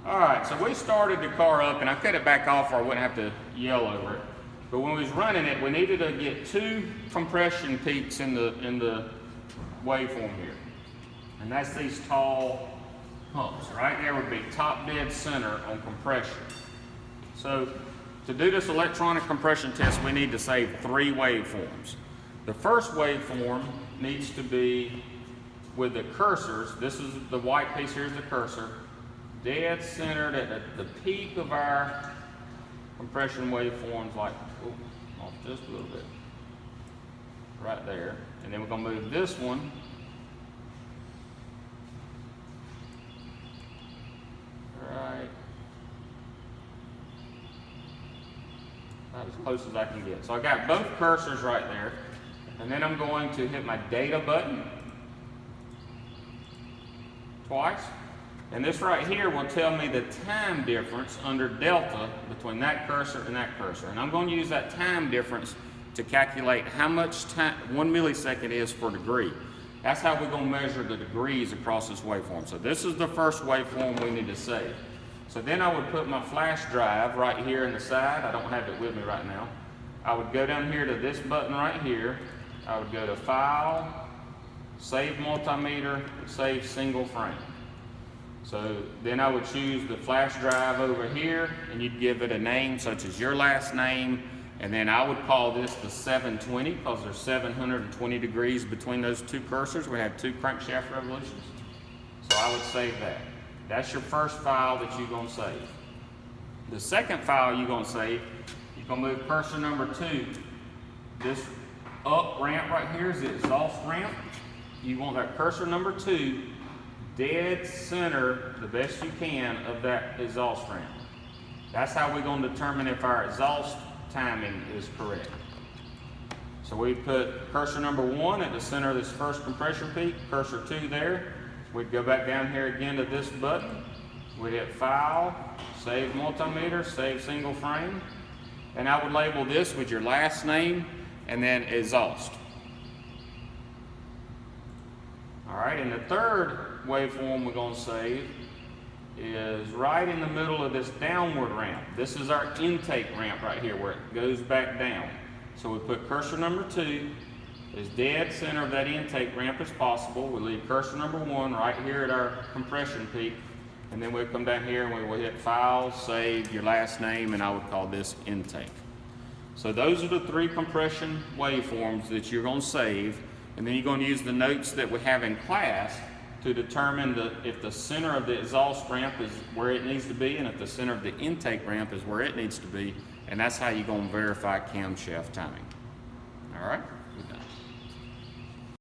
All right, so we started the car up, and I cut it back off or I wouldn't have to yell over it. But when we was running it, we needed to get 2 compression peaks in the waveform here. And that's these tall humps. Right there would be top dead center on compression. So to do this electronic compression test, we need to save 3 waveforms. The first waveform needs to be with the cursors. This is the white piece, here's the cursor. Dead centered at the peak of our compression waveforms, like off just a little bit. Right there. And then we're going to move this one right about as close as I can get. So I got both cursors right there. And then I'm going to hit my data button twice. And this right here will tell me the time difference under delta between that cursor and that cursor. And I'm going to use that time difference to calculate how much time 1 millisecond is per degree. That's how we're going to measure the degrees across this waveform. So this is the first waveform we need to save. So then I would put my flash drive right here in the side. I don't have it with me right now. I would go down here to this button right here. I would go to File, Save Multimeter, Save Single Frame. So then I would choose the flash drive over here, and you'd give it a name such as your last name, and then I would call this the 720 because there's 720 degrees between those 2 cursors. We have 2 crankshaft revolutions. So I would save that. That's your first file that you're going to save. The second file you're going to save, you're going to move cursor number 2. This up ramp right here is the exhaust ramp. You want that cursor number 2 dead center the best you can of that exhaust ramp. That's how we're going to determine if our exhaust timing is correct. So we put cursor number 1 at the center of this first compression peak, cursor 2 there. We'd go back down here again to this button. We'd hit File, Save Multimeter, Save Single Frame. And I would label this with your last name and then exhaust. All right, and the third waveform we're going to save is right in the middle of this downward ramp. This is our intake ramp right here where it goes back down. So we put cursor number 2 as dead center of that intake ramp as possible. We leave cursor number 1 right here at our compression peak, and then we'll come down here and we will hit File, Save, your last name, and I would call this intake. So those are the 3 compression waveforms that you're going to save, and then you're going to use the notes that we have in class to determine if the center of the exhaust ramp is where it needs to be and if the center of the intake ramp is where it needs to be, and that's how you're going to verify camshaft timing. All right?